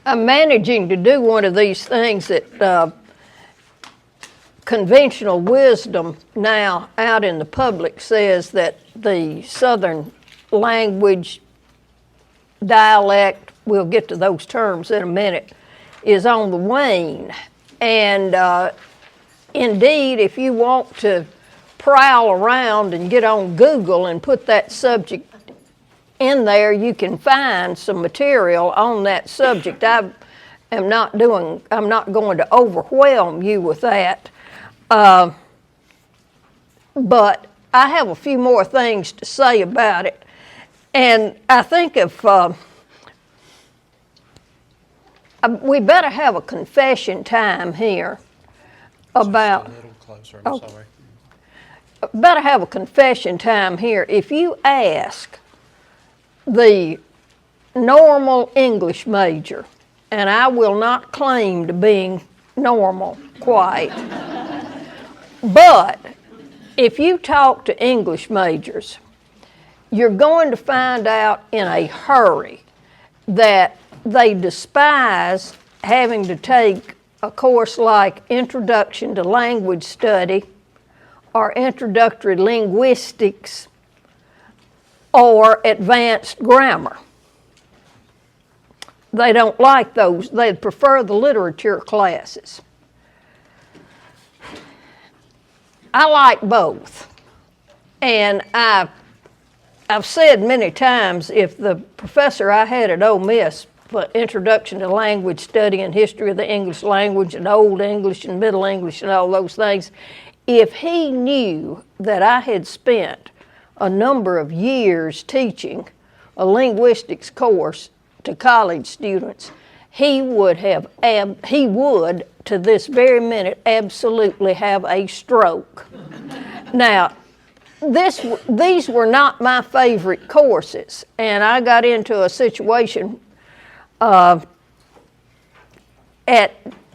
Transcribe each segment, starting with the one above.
I'm managing to do one of these things that conventional wisdom now out in the public says that the Southern language, dialect, we'll get to those terms in a minute, is on the wane. And indeed, if you want to prowl around and get on Google and put that subject in there, you can find some material on that subject. I'm not going to overwhelm you with that. But I have a few more things to say about it. And I think if we better have a confession time here about. Just a little closer, I'm sorry. Better have a confession time here. If you ask the normal English major, and I will not claim to being normal quite, but if you talk to English majors, you're going to find out in a hurry that they despise having to take a course like Introduction to Language Study or Introductory Linguistics or Advanced Grammar. They don't like those. They prefer the literature classes. I like both. And I've said many times, if the professor I had at Ole Miss for Introduction to Language Study and History of the English Language and Old English and Middle English and all those things, if he knew that I had spent a number of years teaching a linguistics course to college students, he would to this very minute absolutely have a stroke. Now, these were not my favorite courses, and I got into a situation at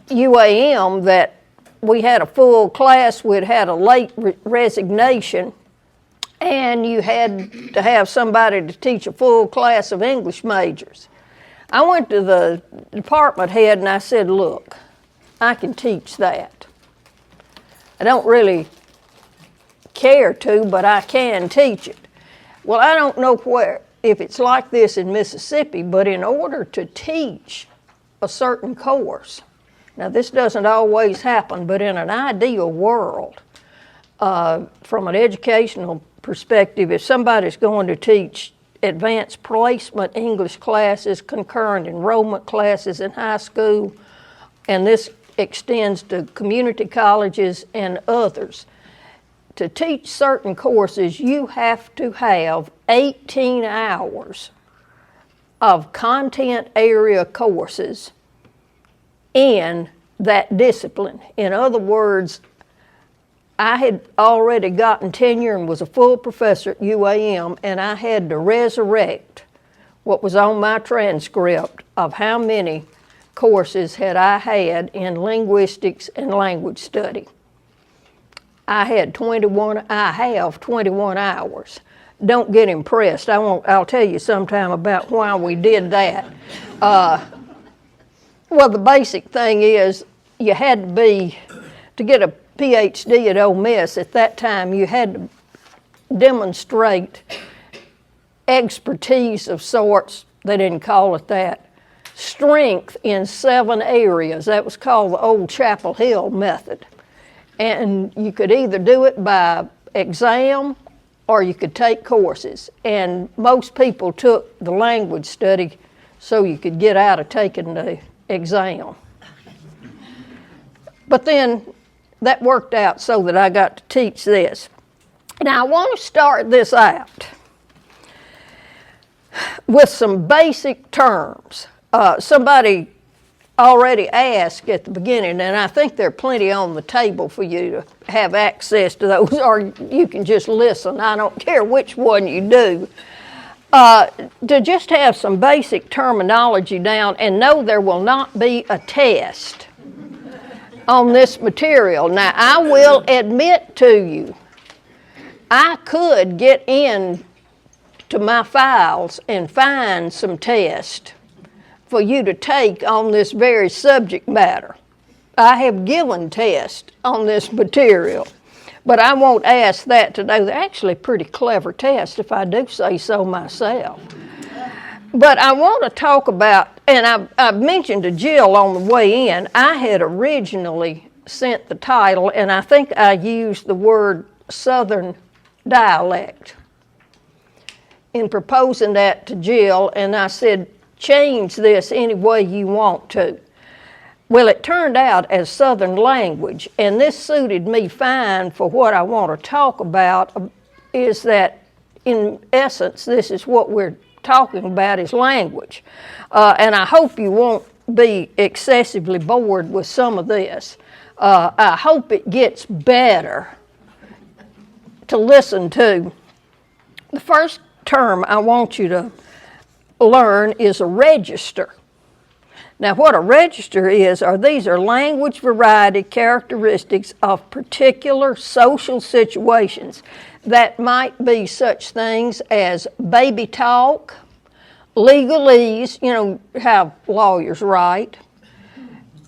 UAM that we had a full class. We'd had a late resignation, and you had to have somebody to teach a full class of English majors. I went to the department head and I said, look, I can teach that. I don't really care to, but I can teach it. Well, I don't know if it's like this in Mississippi, but in order to teach a certain course, now this doesn't always happen, but in an ideal world, from an educational perspective, if somebody's going to teach advanced placement English classes, concurrent enrollment classes in high school, and this extends to community colleges and others, to teach certain courses, you have to have 18 hours of content area courses in that discipline. In other words, I had already gotten tenure and was a full professor at UAM, and I had to resurrect what was on my transcript of how many courses had I had in linguistics and language study. I have 21 hours. Don't get impressed. I'll tell you sometime about why we did that. Well, the basic thing is you had to get a PhD at Ole Miss at that time, you had to demonstrate expertise of sorts, they didn't call it that, strength in 7 areas. That was called the old Chapel Hill method. And you could either do it by exam or you could take courses. And most people took the language study so you could get out of taking the exam. But then that worked out so that I got to teach this. Now I want to start this out with some basic terms. Somebody already asked at the beginning, and I think there are plenty on the table for you to have access to those, or you can just listen. I don't care which one you do. To just have some basic terminology down and know there will not be a test on this material. Now, I will admit to you, I could get in to my files and find some tests for you to take on this very subject matter. I have given tests on this material, but I won't ask that today. They're actually pretty clever tests, if I do say so myself. But I want to talk about, and I mentioned to Jill on the way in, I had originally sent the title, and I think I used the word Southern dialect in proposing that to Jill, and I said, change this any way you want to. Well, it turned out as Southern language, and this suited me fine for what I want to talk about, is that in essence, this is what we're talking about is language. And I hope you won't be excessively bored with some of this. I hope it gets better to listen to. The first term I want you to learn is a register. Now, what a register is, these are language variety characteristics of particular social situations that might be such things as baby talk, legalese, you know, how lawyers write,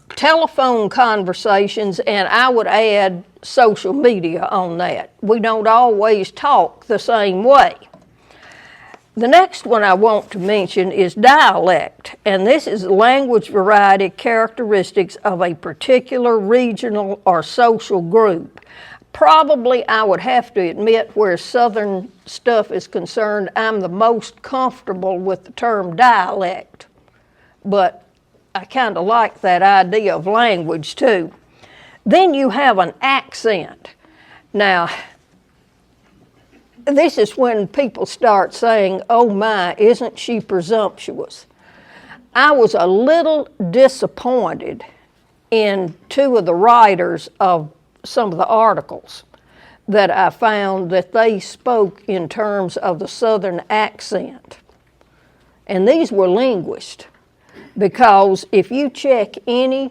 telephone conversations, and I would add social media on that. We don't always talk the same way. The next one I want to mention is dialect, and this is language variety characteristics of a particular regional or social group. Probably I would have to admit where Southern stuff is concerned, I'm the most comfortable with the term dialect, but I kind of like that idea of language too. Then you have an accent. Now, this is when people start saying, oh my, isn't she presumptuous? I was a little disappointed in two of the writers of some of the articles that I found that they spoke in terms of the Southern accent. And these were linguists, because if you check any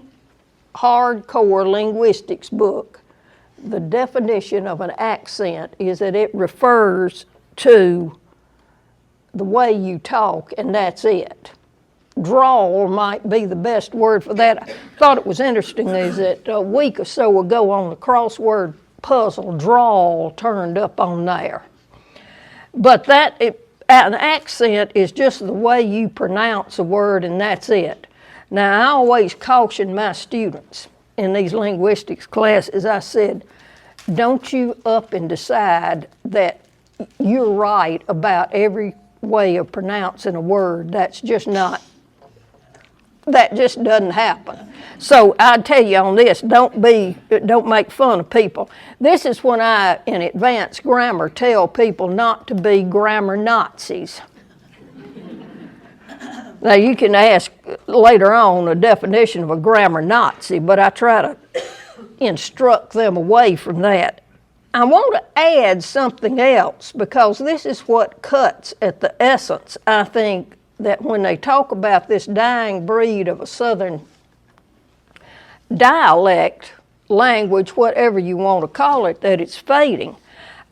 hardcore linguistics book, the definition of an accent is that it refers to the way you talk, and that's it. Drawl might be the best word for that. I thought it was interesting is that a week or so ago on the crossword puzzle, drawl turned up on there. But an accent is just the way you pronounce a word, and that's it. Now, I always caution my students in these linguistics classes, I said, don't you up and decide that you're right about every way of pronouncing a word. That just doesn't happen. So I'd tell you on this, don't make fun of people. This is when I, in advanced grammar, tell people not to be grammar Nazis. Now, you can ask later on a definition of a grammar Nazi, but I try to instruct them away from that. I want to add something else, because this is what cuts at the essence, I think, that when they talk about this dying breed of a Southern dialect, language, whatever you want to call it, that it's fading.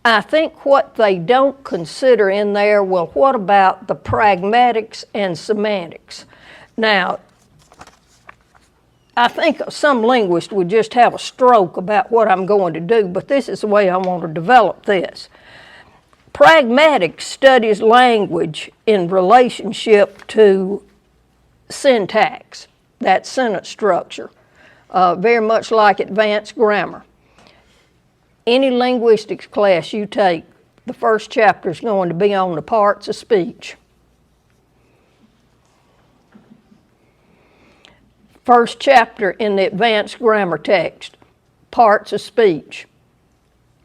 I think what they don't consider in there, well, what about the pragmatics and semantics? Now, I think some linguist would just have a stroke about what I'm going to do, but this is the way I want to develop this. Pragmatics studies language in relationship to syntax, that sentence structure, very much like advanced grammar. Any linguistics class you take, the first chapter is going to be on the parts of speech. First chapter in the advanced grammar text, parts of speech.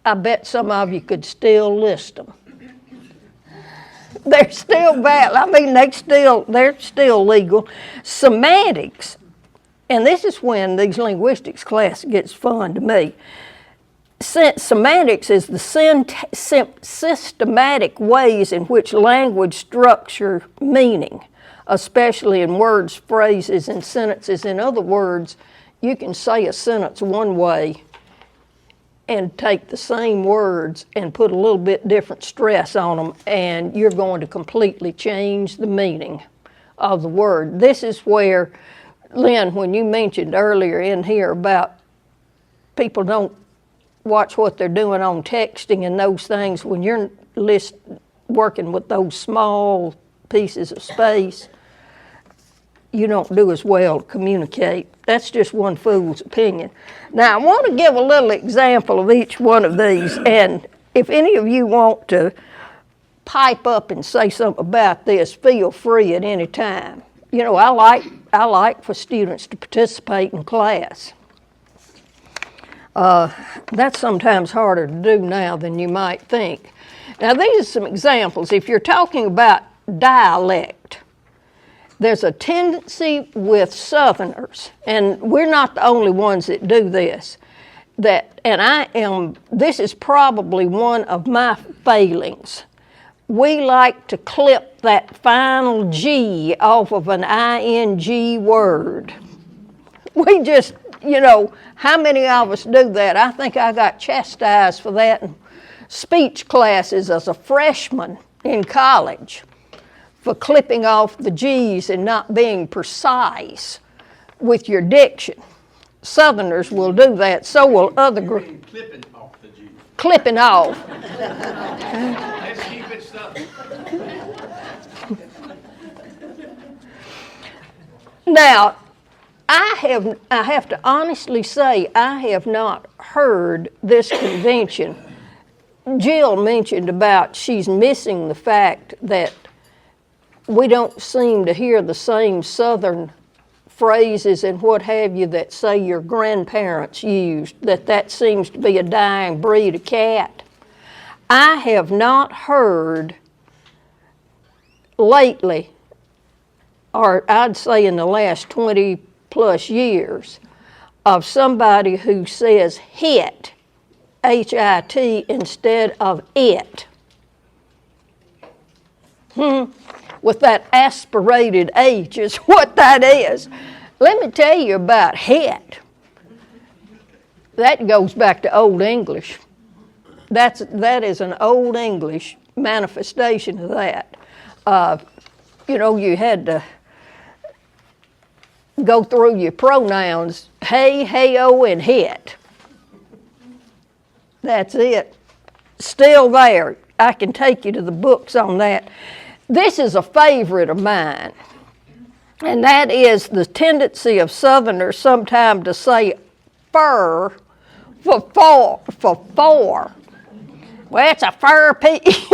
I bet some of you could still list them. They're still valid. I mean, they're still legal. Semantics, and this is when these linguistics class gets fun to me. Semantics is the systematic ways in which language structure meaning, especially in words, phrases, and sentences. In other words, you can say a sentence one way and take the same words and put a little bit different stress on them, and you're going to completely change the meaning of the word. This is where, Lynn, when you mentioned earlier in here about people don't watch what they're doing on texting and those things, when you're working with those small pieces of space, you don't do as well to communicate. That's just one fool's opinion. Now, I want to give a little example of each one of these, and if any of you want to pipe up and say something about this, feel free at any time. You know, I like for students to participate in class. That's sometimes harder to do now than you might think. Now, these are some examples. If you're talking about dialect, there's a tendency with Southerners, and we're not the only ones that do this, this is probably one of my failings. We like to clip that final G off of an ing word. We just, you know, how many of us do that? I think I got chastised for that in speech classes as a freshman in college, for clipping off the G's and not being precise with your diction. Southerners will do that, so will other groups. Clipping off the G's. Clipping off. Let's keep it Southern. Now, I have to honestly say, I have not heard this convention. Jill mentioned about she's missing the fact that we don't seem to hear the same Southern phrases and what have you that, say, your grandparents used, that seems to be a dying breed of cat. I have not heard lately, or I'd say in the last 20 plus years, of somebody who says hit, H-I-T, instead of it. With that aspirated H is what that is. Let me tell you about hit. That goes back to Old English. That is an Old English manifestation of that. You know, you had to go through your pronouns, hey, hey-o, and hit. That's it. Still there. I can take you to the books on that. This is a favorite of mine, and that is the tendency of Southerners sometimes to say fur for four. Well, it's a fur piece.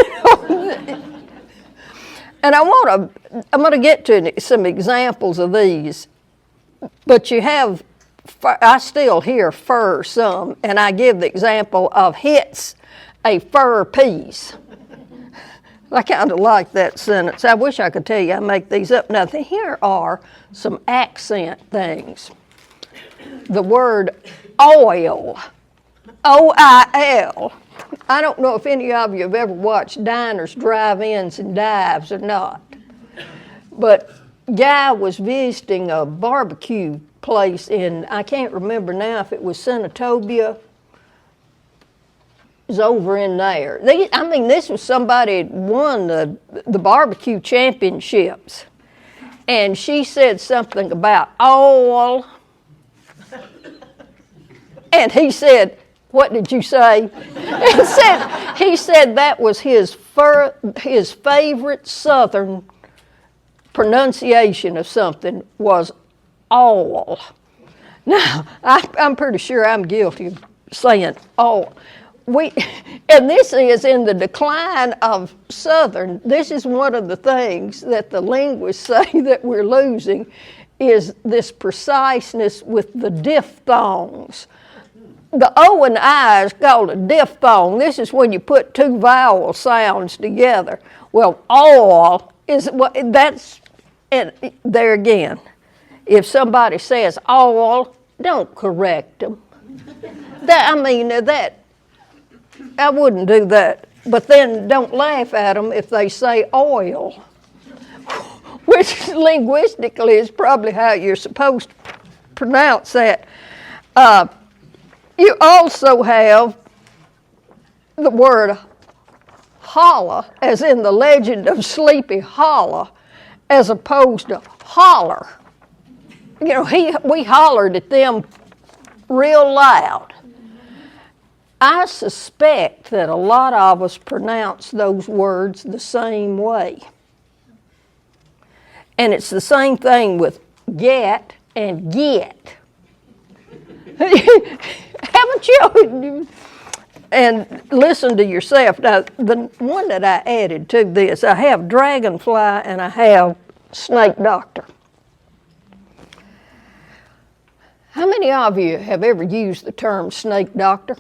And I'm going to get to some examples of these, but you have, I still hear fur some, and I give the example of hits a fur piece. I kind of like that sentence. I wish I could tell you I make these up. Now, here are some accent things. The word oil, O-I-L. I don't know if any of you have ever watched diners, drive-ins, and dives or not. But Guy was visiting a barbecue place in, I can't remember now if it was Senatobia. It was over in there. This was somebody that won the barbecue championships. And she said something about oil. And he said, what did you say? He said that was his favorite Southern pronunciation of something was all. Now, I'm pretty sure I'm guilty of saying all. And this is in the decline of Southern. This is one of the things that the linguists say that we're losing, is this preciseness with the diphthongs. The O and I is called a diphthong. This is when you put two vowel sounds together. Well, all is that's, and there again, if somebody says all, don't correct them. I wouldn't do that. But then don't laugh at them if they say oil, which linguistically is probably how you're supposed to pronounce that. You also have the word holla, as in the legend of Sleepy Hollow. as opposed to holler. You know, we hollered at them real loud. I suspect that a lot of us pronounce those words the same way. And it's the same thing with get and get. Haven't you? And listen to yourself. Now, the one that I added to this, I have dragonfly and I have snake doctor. How many of you have ever used the term snake doctor?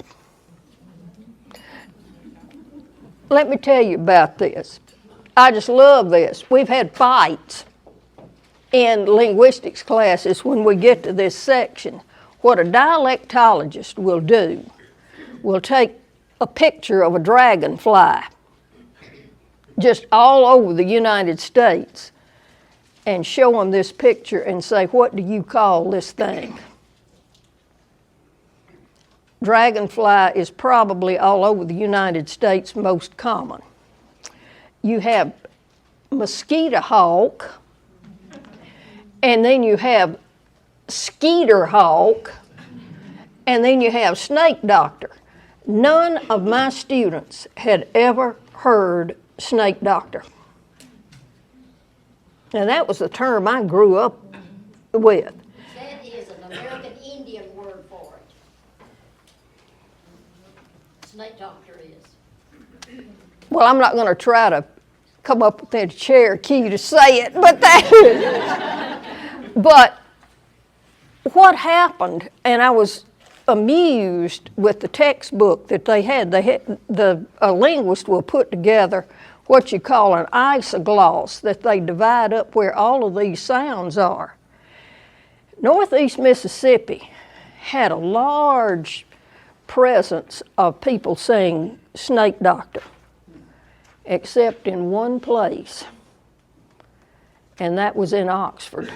Let me tell you about this. I just love this. We've had fights in linguistics classes when we get to this section. What a dialectologist will do will take a picture of a dragonfly just all over the United States and show them this picture and say, what do you call this thing? Dragonfly is probably all over the United States most common. You have mosquito hawk, and then you have skeeter hawk, and then you have snake doctor. None of my students had ever heard snake doctor. Now that was the term I grew up with. That is an American Indian word for it. Snake doctor is. Well, I'm not going to try to come up with that Cherokee to say it, but but what happened, and I was amused with the textbook that they had. A linguist will put together what you call an isogloss that they divide up where all of these sounds are. Northeast Mississippi had a large presence of people saying snake doctor, except in one place, and that was in Oxford.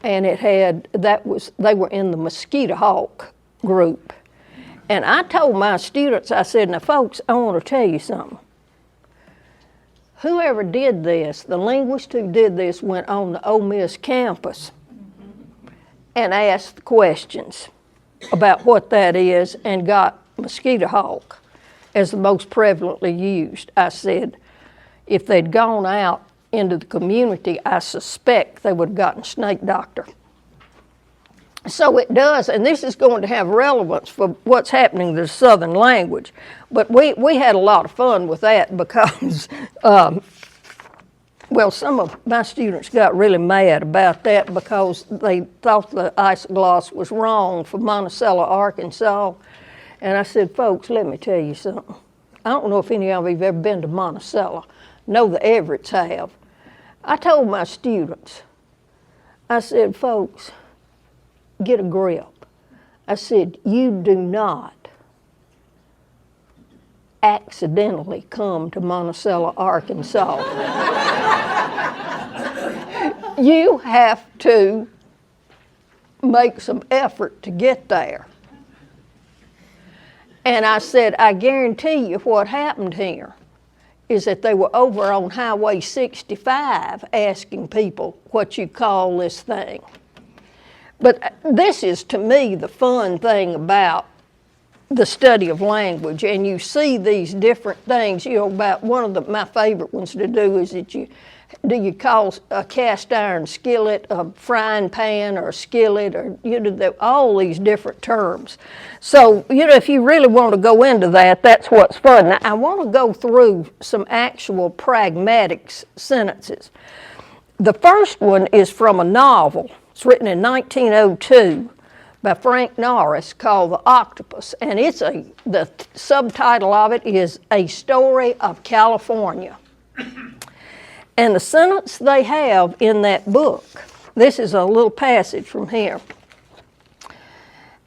And they were in the mosquito hawk group. And I told my students, I said, now folks, I want to tell you something. Whoever did this, the linguist who did this went on the Ole Miss campus and asked questions about what that is and got mosquito hawk as the most prevalently used. I said, if they'd gone out into the community, I suspect they would have gotten snake doctor. So it does, and this is going to have relevance for what's happening to the Southern language. But we had a lot of fun with that because, some of my students got really mad about that because they thought the isogloss was wrong for Monticello, Arkansas. And I said, folks, let me tell you something. I don't know if any of you have ever been to Monticello. No, the Everetts have. I told my students, I said, folks, get a grip. I said, you do not accidentally come to Monticello, Arkansas. You have to make some effort to get there. And I said, I guarantee you what happened here is that they were over on Highway 65 asking people what you call this thing. But this is, to me, the fun thing about the study of language. And you see these different things, about one of my favorite ones to do is that do you call a cast iron skillet a frying pan or a skillet, or all these different terms. So, if you really want to go into that, that's what's fun. Now, I want to go through some actual pragmatic sentences. The first one is from a novel. It's written in 1902 by Frank Norris called The Octopus, and the subtitle of it is A Story of California. And the sentence they have in that book, this is a little passage from here.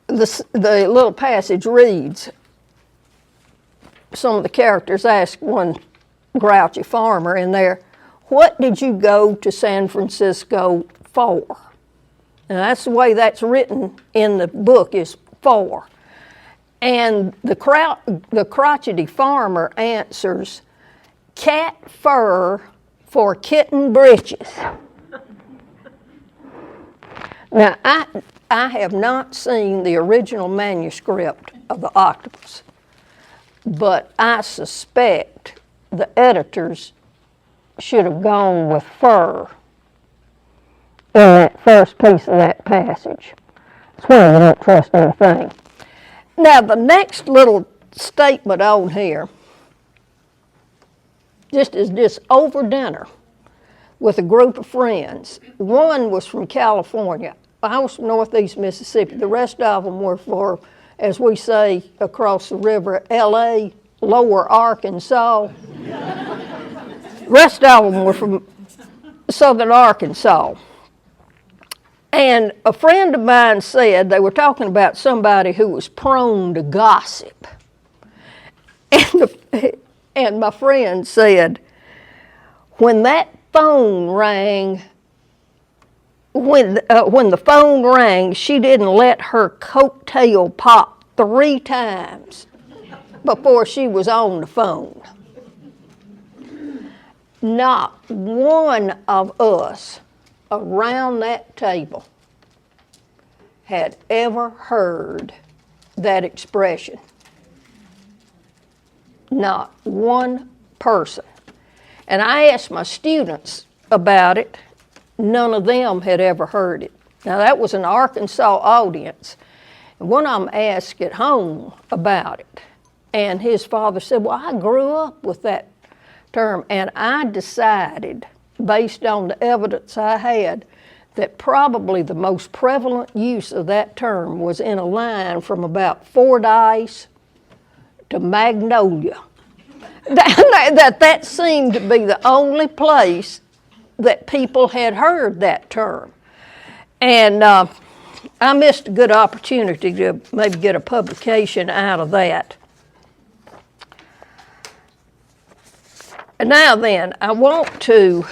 The little passage reads, some of the characters ask one grouchy farmer in there, what did you go to San Francisco for? And that's the way that's written in the book, is for. And the crotchety farmer answers, cat fur for kitten britches. Now, I have not seen the original manuscript of the Octopus, but I suspect the editors should have gone with fur in that first piece of that passage. That's why you don't trust anything. Now, the next little statement on here, just over dinner with a group of friends. One was from California. I was from Northeast Mississippi. The rest of them were for, as we say across the river, L.A., Lower Arkansas. The rest of them were from Southern Arkansas. And a friend of mine said, they were talking about somebody who was prone to gossip. And my friend said, when that phone rang, when the phone rang, she didn't let her coattail pop 3 times before she was on the phone. Not one of us around that table had ever heard that expression. Not one person. And I asked my students about it. None of them had ever heard it. Now, that was an Arkansas audience. And one of them asked at home about it. And his father said, well, I grew up with that term. And I decided, based on the evidence I had, that probably the most prevalent use of that term was in a line from about Fordyce to Magnolia. That seemed to be the only place that people had heard that term. And I missed a good opportunity to maybe get a publication out of that. And now then, I want to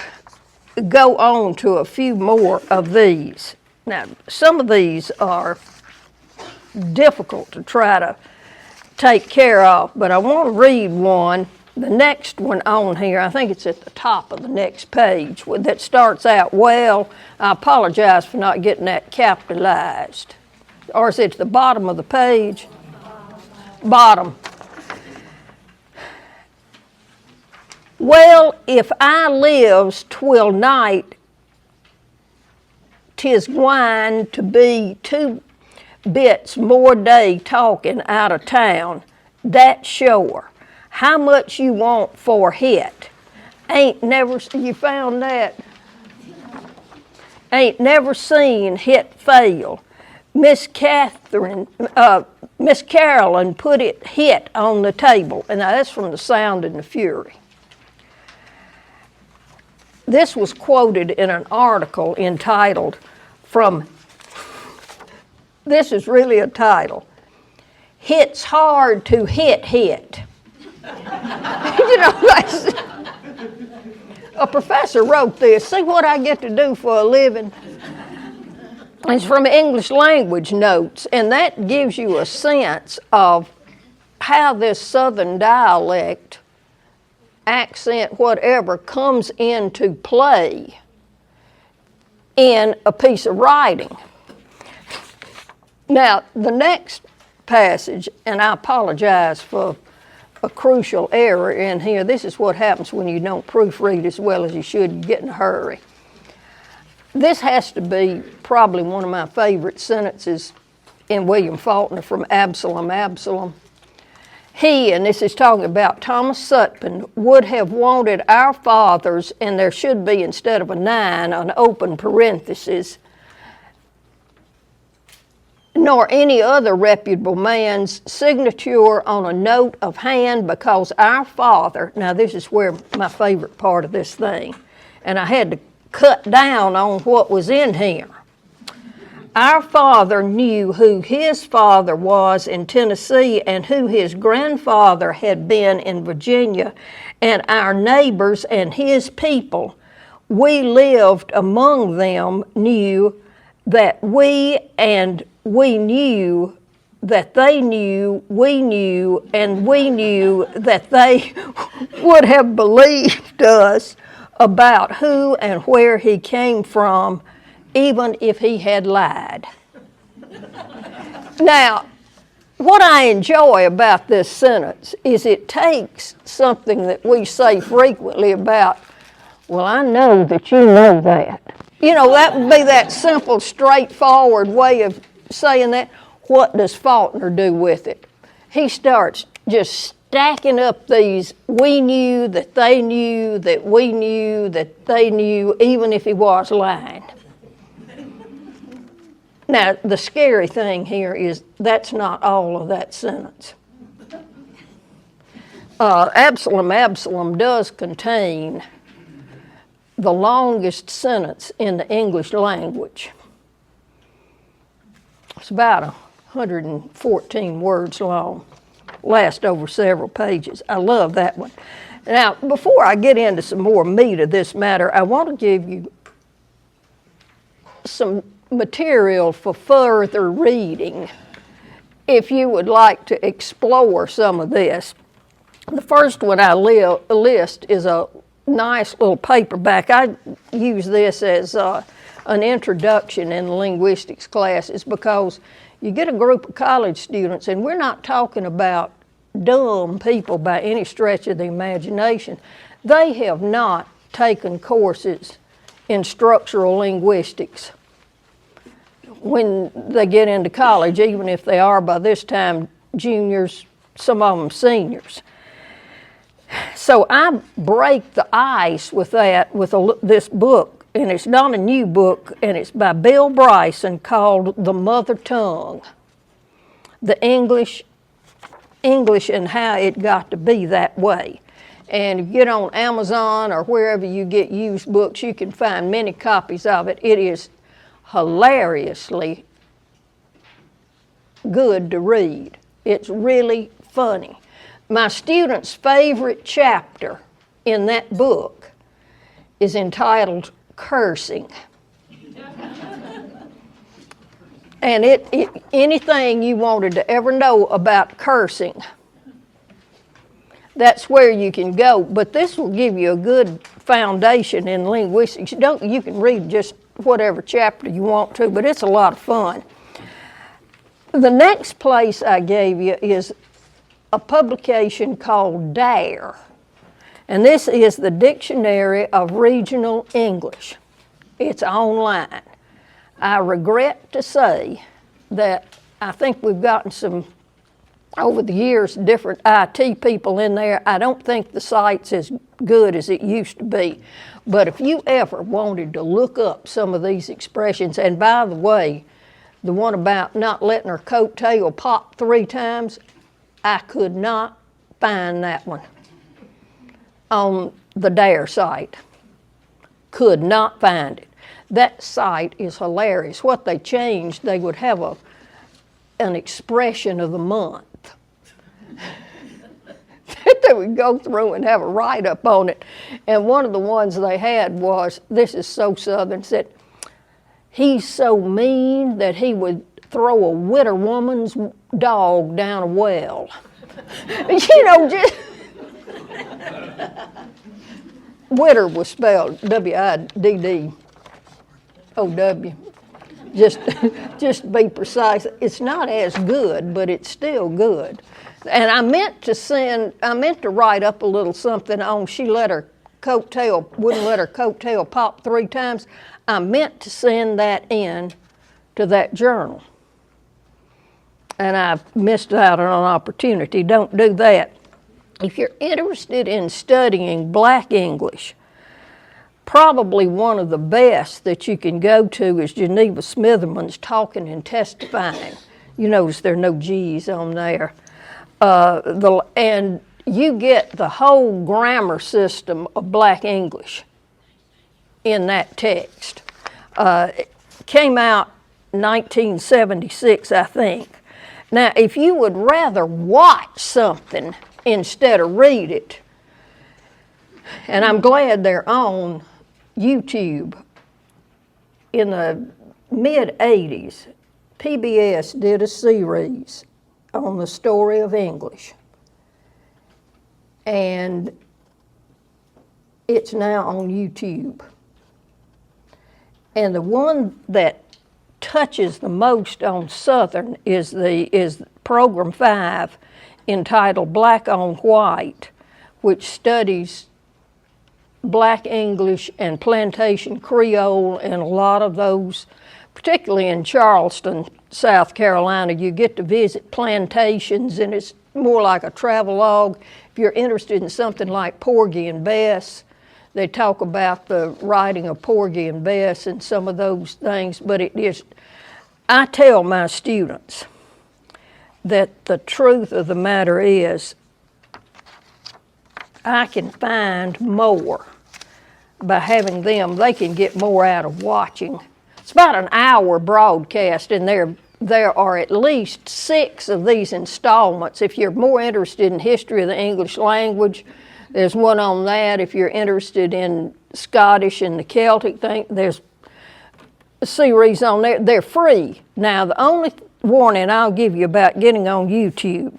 go on to a few more of these. Now, some of these are difficult to try to take care of, but I want to read one. The next one on here, I think it's at the top of the next page, that starts out, well, I apologize for not getting that capitalized. Or is it at the bottom of the page? Bottom. Well, if I lives 'twill night, 'tis gwine to be 2 bits more day talking out of town. That's sure. How much you want for hit? Ain't never, you found that? Ain't never seen hit fail. Miss Carolyn put it hit on the table. And now that's from The Sound and the Fury. This was quoted in an article entitled this is really a title, Hit's Hard to Hit. You know, a professor wrote this. See what I get to do for a living? It's from English Language Notes, and that gives you a sense of how this Southern dialect, accent, whatever, comes into play in a piece of writing. Now, the next passage, and I apologize for a crucial error in here. This is what happens when you don't proofread as well as you should. You get in a hurry. This has to be probably one of my favorite sentences in William Faulkner from Absalom, Absalom. He, and this is talking about Thomas Sutpen, would have wanted our fathers, and there should be, instead of a 9, an open parenthesis, nor any other reputable man's signature on a note of hand, because our father, now this is where my favorite part of this thing, and I had to cut down on what was in here. Our father knew who his father was in Tennessee and who his grandfather had been in Virginia, and our neighbors and his people, we lived among them, knew that we knew that they knew, we knew, and we knew that they would have believed us about who and where he came from, even if he had lied. Now, what I enjoy about this sentence is it takes something that we say frequently about, well, I know that you know that. You know, that would be that simple, straightforward way of saying that. What does Faulkner do with it? He starts just stacking up these we knew, that they knew, that we knew, that they knew, even if he was lying. Now, the scary thing here is that's not all of that sentence. Absalom does contain the longest sentence in the English language. It's about 114 words long, lasts over several pages. I love that one. Now, before I get into some more meat of this matter, I want to give you some material for further reading if you would like to explore some of this. The first one I list is a nice little paperback. I use this as an introduction in linguistics classes because you get a group of college students, and we're not talking about dumb people by any stretch of the imagination. They have not taken courses in structural linguistics when they get into college, even if they are by this time juniors, some of them seniors. So I break the ice with that with this book, and it's not a new book, and it's by Bill Bryson called The Mother Tongue, the English and how it got to be that way. And if you get on Amazon or wherever you get used books, you can find many copies of it. It is hilariously good to read. It's really funny. My student's favorite chapter in that book is entitled Cursing. And anything you wanted to ever know about cursing, that's where you can go. But this will give you a good foundation in linguistics. You can read just whatever chapter you want to, but it's a lot of fun. The next place I gave you is a publication called DARE, and this is the Dictionary of Regional English. It's online. I regret to say that I think we've gotten some, over the years, different IT people in there. I don't think the site's as good as it used to be. But if you ever wanted to look up some of these expressions, and by the way, the one about not letting her coattail pop 3 times, I could not find that one on the DARE site. Could not find it. That site is hilarious. What they changed, they would have an expression of the month. They would go through and have a write-up on it. And one of the ones they had was, this is so Southern, said, he's so mean that he would throw a widow woman's dog down a well. You know, just... Widder was spelled W-I-D-D-O-W. Just be precise. It's not as good, but it's still good. And I meant to write up a little something on wouldn't let her coattail pop 3 times. I meant to send that in to that journal. And I've missed out on an opportunity. Don't do that. If you're interested in studying Black English, probably one of the best that you can go to is Geneva Smitherman's Talking and Testifying. You notice there are no G's on there. And you get the whole grammar system of Black English in that text. It came out in 1976, I think. Now, if you would rather watch something instead of read it, and I'm glad they're on YouTube. In the mid-'80s, PBS did a series on the story of English. And It's now on YouTube. And the one that touches the most on Southern is Program 5, entitled Black on White, which studies Black English and Plantation Creole, and a lot of those, particularly in Charleston, South Carolina, you get to visit plantations, and it's more like a travelogue. If you're interested in something like Porgy and Bess, they talk about the writing of Porgy and Bess and some of those things, but it is, I tell my students that the truth of the matter is I can find more by having them. They can get more out of watching. It's about an hour broadcast, and there are at least 6 of these installments. If you're more interested in history of the English language, there's one on that. If you're interested in Scottish and the Celtic thing, there's a series on there. They're free. Now, the only warning I'll give you about getting on YouTube,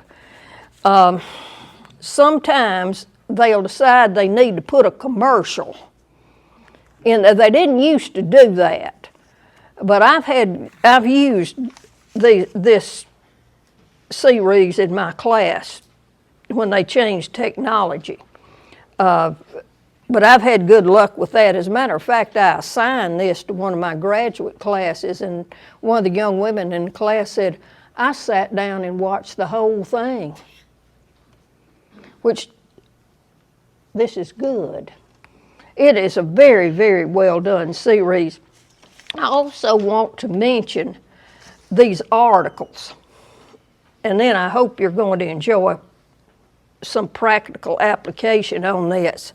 sometimes they'll decide they need to put a commercial in there. They didn't used to do that, but I've used this series in my class when they changed technology. But I've had good luck with that. As a matter of fact, I assigned this to one of my graduate classes, and one of the young women in the class said, I sat down and watched the whole thing, which this is good. It is a very, very well done series. I also want to mention these articles, and then I hope you're going to enjoy some practical application on this.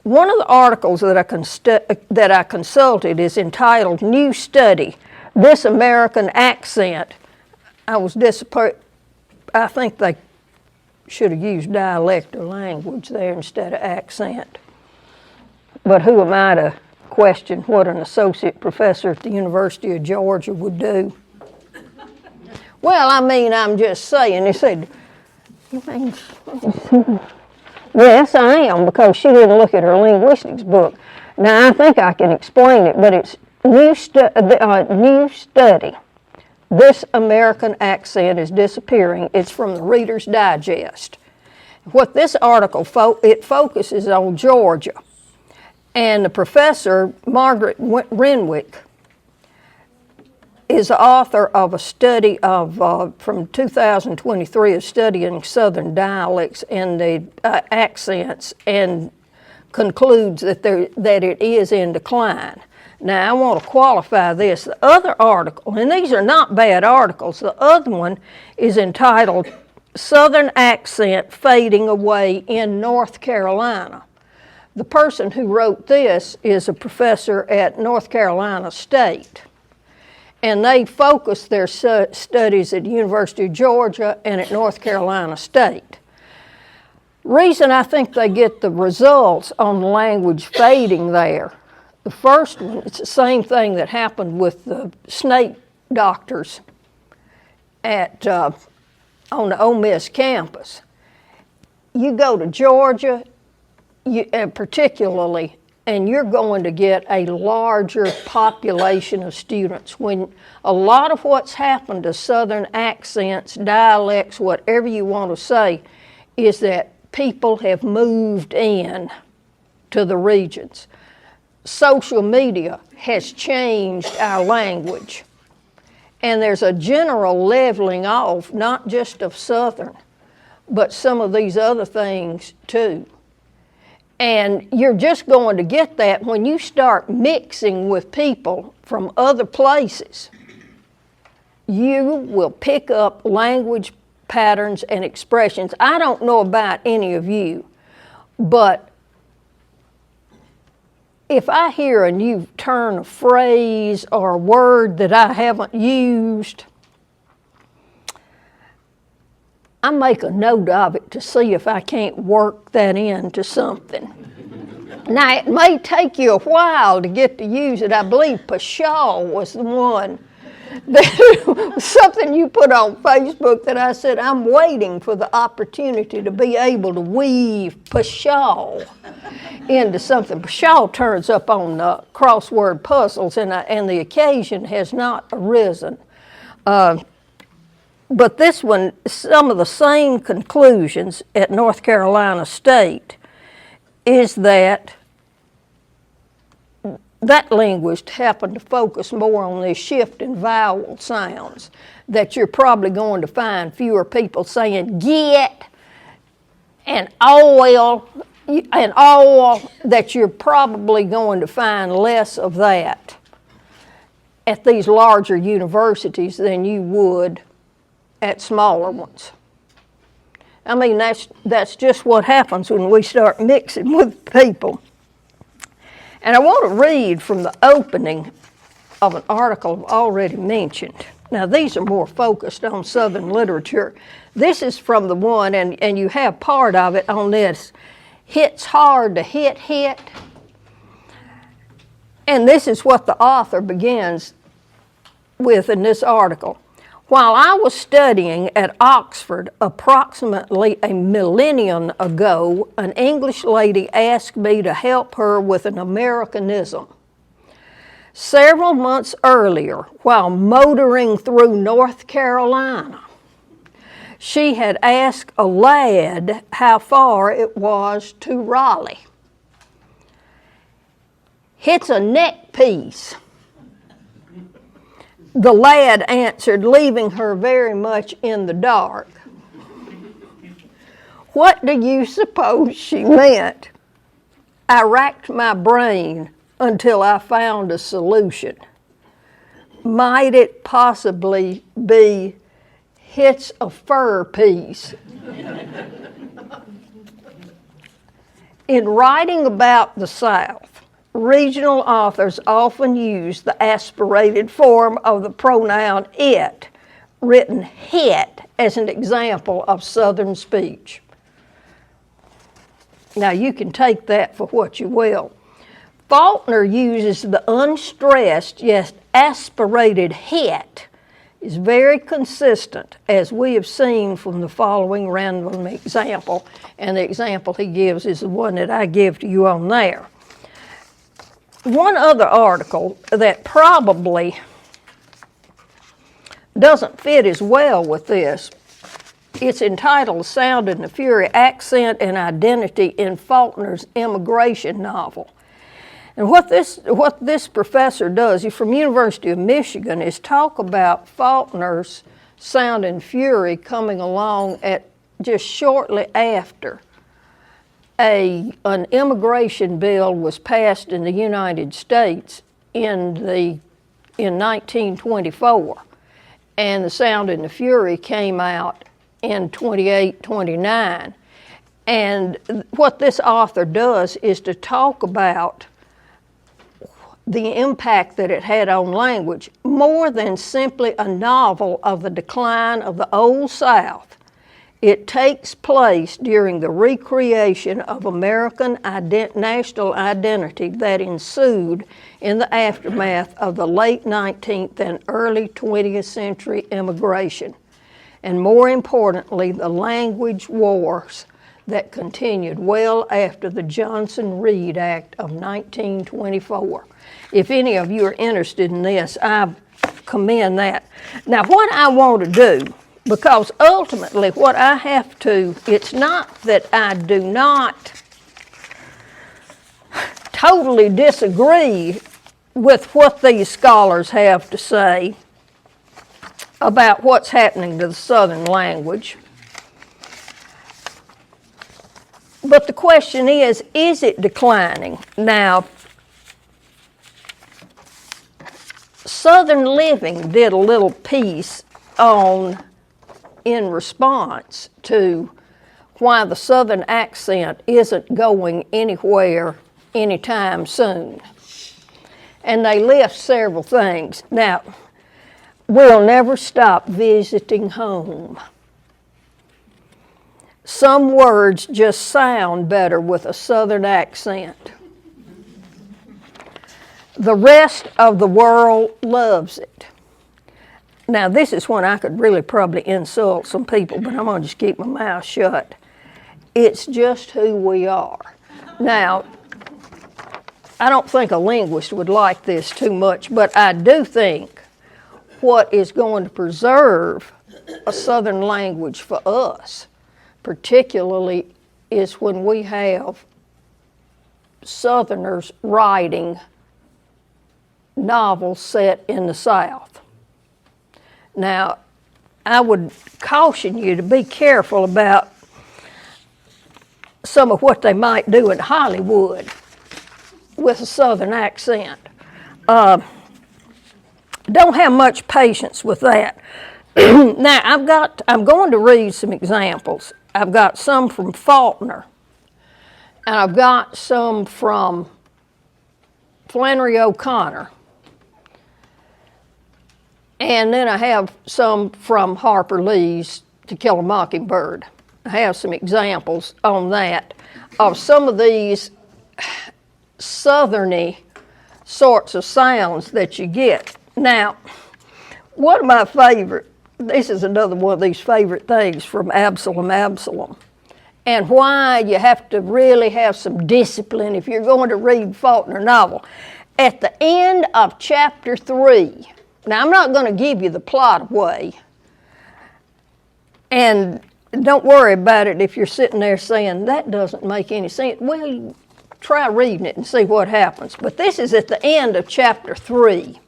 One of the articles that I consulted is entitled New Study, This American Accent. I was disappointed. I think they should have used dialect or language there instead of accent. But who am I to question what an associate professor at the University of Georgia would do? Well, I mean, I'm just saying. They said, yes, I am, because she didn't look at her linguistics book. Now, I think I can explain it, but it's new study. This American accent is disappearing. It's from the Reader's Digest. What this article, it focuses on Georgia. And the professor, Margaret Renwick, is the author of a study of, from 2023, a study in Southern dialects and the accents, and concludes that it is in decline. Now, I want to qualify this. The other article, and these are not bad articles, the other one is entitled Southern Accent Fading Away in North Carolina. The person who wrote this is a professor at North Carolina State. And they focus their studies at the University of Georgia and at North Carolina State. Reason I think they get the results on language fading there, the first one, it's the same thing that happened with the snake doctors at on the Ole Miss campus. You go to Georgia, particularly, and you're going to get a larger population of students. When a lot of what's happened to Southern accents, dialects, whatever you want to say, is that people have moved in to the regions. Social media has changed our language. And there's a general leveling off, not just of Southern, but some of these other things too. And you're just going to get that when you start mixing with people from other places. You will pick up language patterns and expressions. I don't know about any of you, but if I hear a new turn of phrase or a word that I haven't used, I make a note of it to see if I can't work that into something. Now, it may take you a while to get to use it. I believe Pshaw was the one. That was something you put on Facebook that I said, I'm waiting for the opportunity to be able to weave Pshaw. into something. Shaw turns up on crossword puzzles, and the occasion has not arisen. But this one, some of the same conclusions at North Carolina State is that linguist happened to focus more on this shift in vowel sounds, that you're probably going to find fewer people saying get and oil and all, that you're probably going to find less of that at these larger universities than you would at smaller ones. I mean, that's just what happens when we start mixing with people. And I want to read from the opening of an article I've already mentioned. Now, these are more focused on Southern literature. This is from the one, and you have part of it on this, hits hard to hit. And this is what the author begins with in this article. While I was studying at Oxford approximately a millennium ago, an English lady asked me to help her with an Americanism. Several months earlier, while motoring through North Carolina, she had asked a lad how far it was to Raleigh. "It's a neck piece," the lad answered, leaving her very much in the dark. What do you suppose she meant? I racked my brain until I found a solution. Might it possibly be, "It's a fur piece"? In writing about the South, regional authors often use the aspirated form of the pronoun it, written hit, as an example of Southern speech. Now, you can take that for what you will. Faulkner uses the unstressed yet aspirated hit, is very consistent, as we have seen from the following random example, and the example he gives is the one that I give to you on there. One other article that probably doesn't fit as well with this, it's entitled "Sound and the Fury, Accent and Identity in Faulkner's Immigration Novel." And what this professor does, he's from University of Michigan, is talk about Faulkner's Sound and Fury coming along at just shortly after an immigration bill was passed in the United States in 1924, and the Sound and the Fury came out in 28, 29. And what this author does is to talk about the impact that it had on language, more than simply a novel of the decline of the Old South. It takes place during the recreation of American national identity that ensued in the aftermath of the late 19th and early 20th century immigration, and more importantly, the language wars that continued well after the Johnson-Reed Act of 1924. If any of you are interested in this, I commend that. Now, what I want to do, because ultimately what I have to, it's not that I do not totally disagree with what these scholars have to say about what's happening to the Southern language. But the question is it declining? Now, Southern Living did a little piece in response to why the Southern accent isn't going anywhere anytime soon. And they list several things. Now, we'll never stop visiting home. Some words just sound better with a Southern accent. The rest of the world loves it. Now, this is one I could really probably insult some people, but I'm going to just keep my mouth shut. It's just who we are. Now, I don't think a linguist would like this too much, but I do think what is going to preserve a Southern language for us, particularly, is when we have Southerners writing novels set in the South. Now, I would caution you to be careful about some of what they might do in Hollywood with a Southern accent. Don't have much patience with that. Now, I'm going to read some examples. I've got some from Faulkner, and I've got some from Flannery O'Connor, and then I have some from Harper Lee's To Kill a Mockingbird. I have some examples on that of some of these southerny sorts of sounds that you get. Now, one of my favorite, this is another one of these favorite things from Absalom, and why you have to really have some discipline if you're going to read Faulkner novel. At the end of chapter 3, now I'm not going to give you the plot away, and don't worry about it if you're sitting there saying, that doesn't make any sense. Well, try reading it and see what happens. But this is at the end of chapter 3.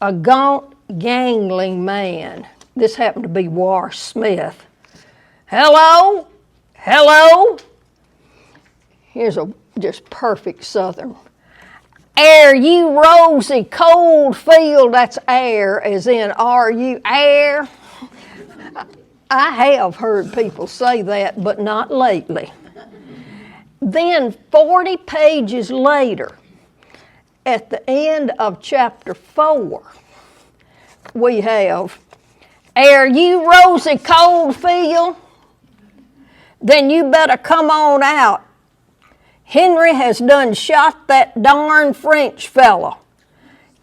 A gaunt, gangling man, this happened to be War Smith. Hello? Hello? Here's a just perfect Southern. Air you rosy cold field, that's air as in are you air? I have heard people say that, but not lately. Then 40 pages later, at the end of chapter 4, we have, air you rosy cold field? Then you better come on out. Henry has done shot that darn French fella.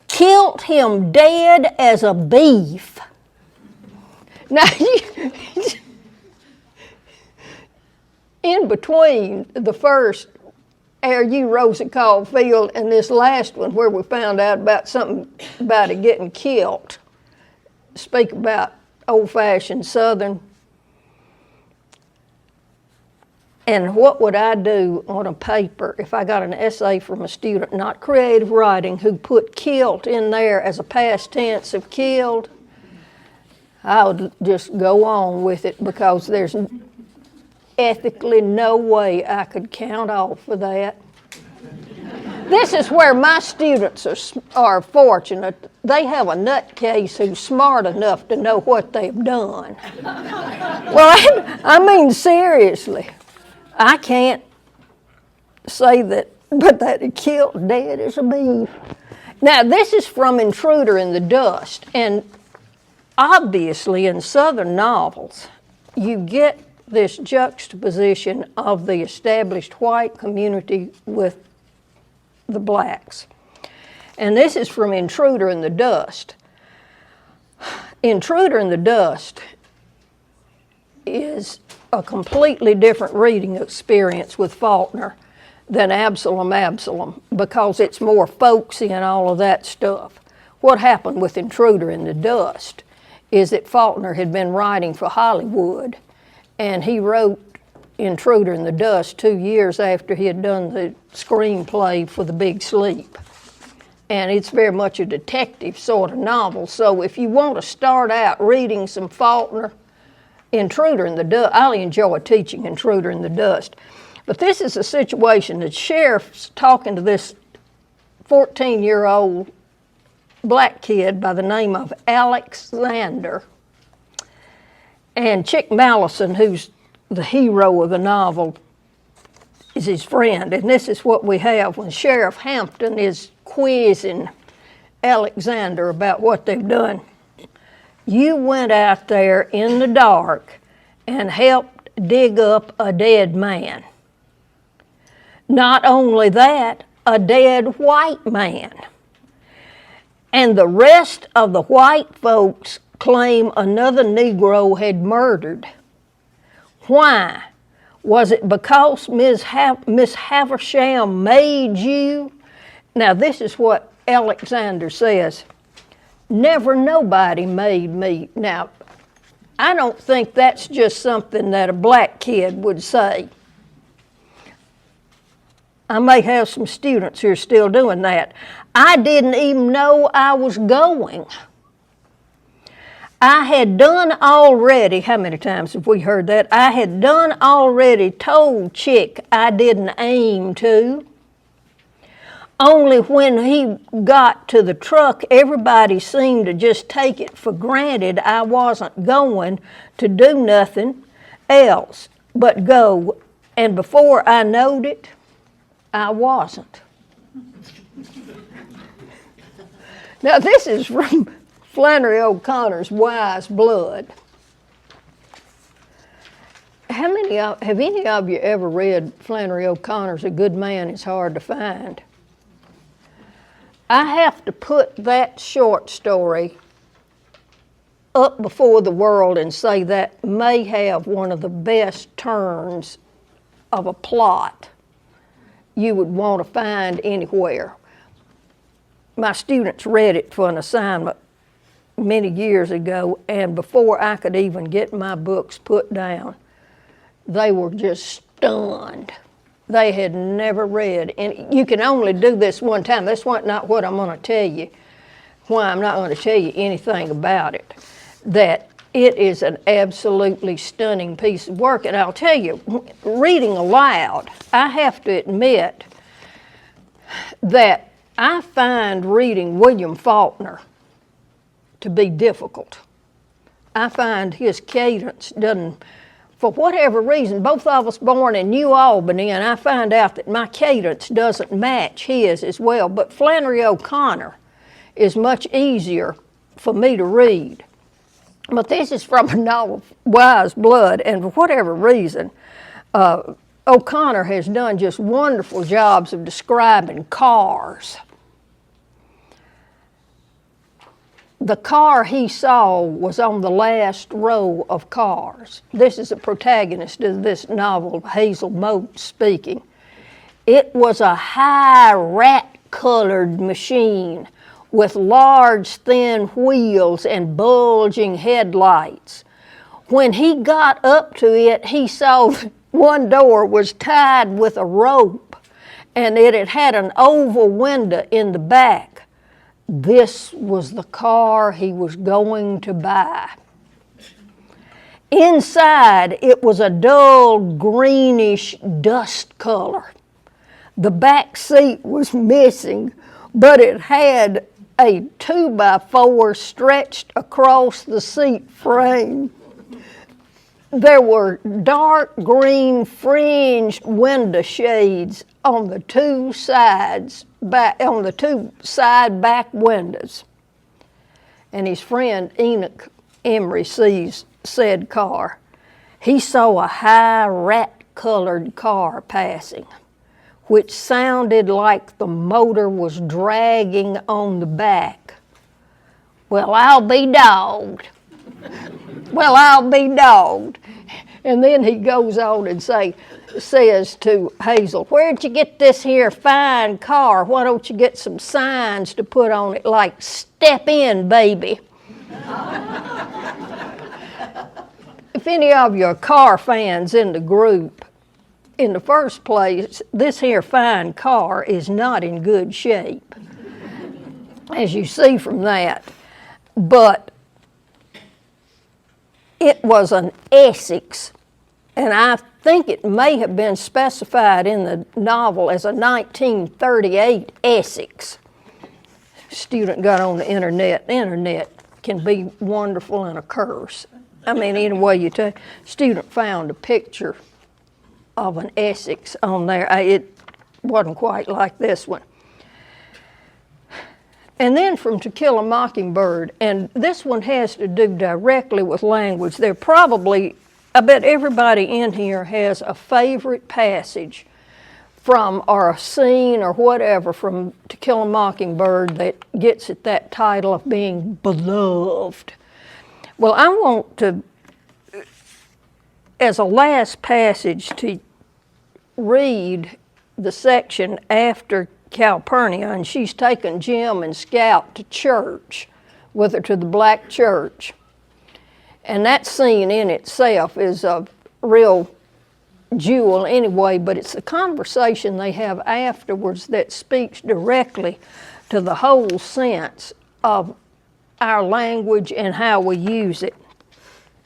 Killed him dead as a beef. Now, in between the first Air You Rosy Cold Field and this last one where we found out about something about it getting killed, speak about old-fashioned Southern. And what would I do on a paper if I got an essay from a student, not creative writing, who put killed in there as a past tense of killed? I would just go on with it because there's ethically no way I could count off for that. This is where my students are fortunate. They have a nutcase who's smart enough to know what they've done. Well, I mean seriously. I can't say that, but that it killed dead as a beef. Now, this is from Intruder in the Dust, and obviously in Southern novels, you get this juxtaposition of the established white community with the blacks. And this is from Intruder in the Dust. Intruder in the Dust is a completely different reading experience with Faulkner than Absalom, because it's more folksy and all of that stuff. What happened with Intruder in the Dust is that Faulkner had been writing for Hollywood, and he wrote Intruder in the Dust 2 years after he had done the screenplay for The Big Sleep. And it's very much a detective sort of novel, so if you want to start out reading some Faulkner, Intruder in the Dust, I enjoy teaching Intruder in the Dust. But this is a situation that sheriff's talking to this 14-year-old black kid by the name of Alexander. And Chick Mallison, who's the hero of the novel, is his friend. And this is what we have when Sheriff Hampton is quizzing Alexander about what they've done. You went out there in the dark and helped dig up a dead man. Not only that, a dead white man. And the rest of the white folks claim another Negro had murdered. Why? Was it because Miss Haversham made you? Now, this is what Alexander says. Never nobody made me. Now, I don't think that's just something that a black kid would say. I may have some students who are still doing that. I didn't even know I was going. I had done already, how many times have we heard that? I had done already told Chick I didn't aim to. Only when he got to the truck, everybody seemed to just take it for granted I wasn't going to do nothing else but go. And before I knowed it, I wasn't. Now, this is from Flannery O'Connor's Wise Blood. Have any of you ever read Flannery O'Connor's A Good Man is Hard to Find? I have to put that short story up before the world and say that may have one of the best turns of a plot you would want to find anywhere. My students read it for an assignment many years ago, and before I could even get my books put down, they were just stunned. They had never read, and you can only do this one time. That's not what I'm going to tell you, why I'm not going to tell you anything about it, that it is an absolutely stunning piece of work. And I'll tell you, reading aloud, I have to admit that I find reading William Faulkner to be difficult. I find his cadence doesn't, for whatever reason, both of us born in New Albany, and I find out that my cadence doesn't match his as well. But Flannery O'Connor is much easier for me to read. But this is from a novel, Wise Blood, and for whatever reason, O'Connor has done just wonderful jobs of describing cars. The car he saw was on the last row of cars. This is the protagonist of this novel, Hazel Mote speaking. It was a high rat-colored machine with large, thin wheels and bulging headlights. When he got up to it, he saw one door was tied with a rope, and it had an oval window in the back. This was the car he was going to buy. Inside, it was a dull greenish dust color. The back seat was missing, but it had a 2x4 stretched across the seat frame. There were dark green fringed window shades on the two side back windows. And his friend Enoch Emery sees said car. He saw a high rat-colored car passing, which sounded like the motor was dragging on the back. Well, I'll be dogged. Well, I'll be dogged. And then he goes on and says to Hazel, where'd you get this here fine car? Why don't you get some signs to put on it like, step in, baby? If any of you are car fans in the group, in the first place, this here fine car is not in good shape, as you see from that. But it was an Essex, and I think it may have been specified in the novel as a 1938 Essex. Student got on the internet. The internet can be wonderful and a curse. I mean, any way you take. Student found a picture of an Essex on there. It wasn't quite like this one. And then from To Kill a Mockingbird, and this one has to do directly with language. There probably, I bet everybody in here has a favorite passage from, or a scene or whatever from To Kill a Mockingbird that gets at that title of being beloved. Well, I want to as a last passage to read the section after Calpurnia, and she's taken Jim and Scout to church with her, to the black church. And that scene in itself is a real jewel anyway, but it's the conversation they have afterwards that speaks directly to the whole sense of our language and how we use it.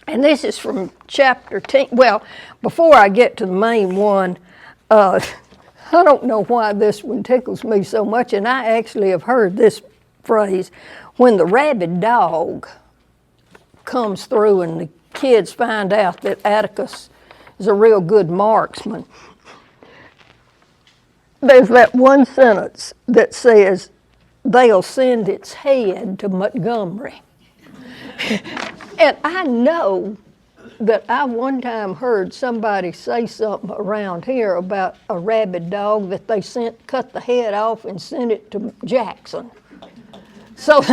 And this is from chapter 10. Well, before I get to the main one, I don't know why this one tickles me so much, and I actually have heard this phrase, when the rabid dog comes through and the kids find out that Atticus is a real good marksman. There's that one sentence that says, they'll send its head to Montgomery. And I know that I one time heard somebody say something around here about a rabid dog that they cut the head off and sent it to Jackson. So,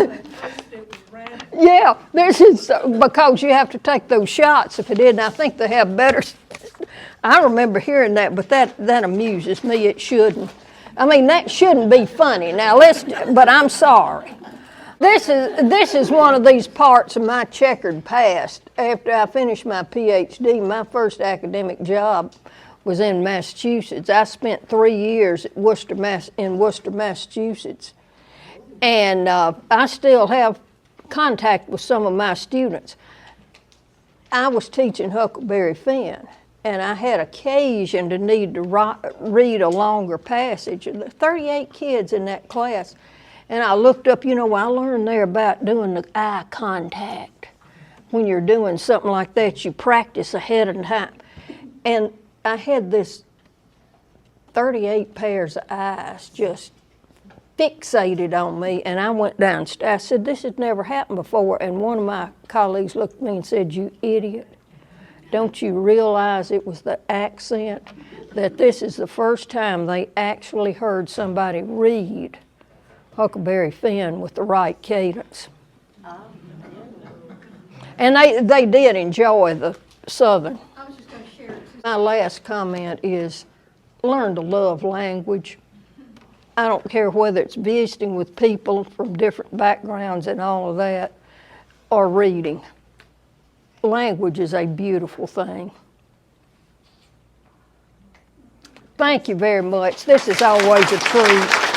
yeah, this is because you have to take those shots if it didn't. I think they have better. I remember hearing that, but that amuses me. It shouldn't. I mean, that shouldn't be funny. Now, but I'm sorry. This is one of these parts of my checkered past. After I finished my PhD, my first academic job was in Massachusetts. I spent 3 years at in Worcester, Massachusetts. And I still have contact with some of my students. I was teaching Huckleberry Finn, and I had occasion to need to read a longer passage. And there were 38 kids in that class. And I looked up, I learned there about doing the eye contact. When you're doing something like that, you practice ahead of time. And I had this 38 pairs of eyes just fixated on me, and I went downstairs. I said, this has never happened before. And one of my colleagues looked at me and said, you idiot. Don't you realize it was the accent? That this is the first time they actually heard somebody read Huckleberry Finn with the right cadence. And they did enjoy the Southern. I was just going to share it. My last comment is learn to love language. I don't care whether it's visiting with people from different backgrounds and all of that, or reading. Language is a beautiful thing. Thank you very much. This is always a treat.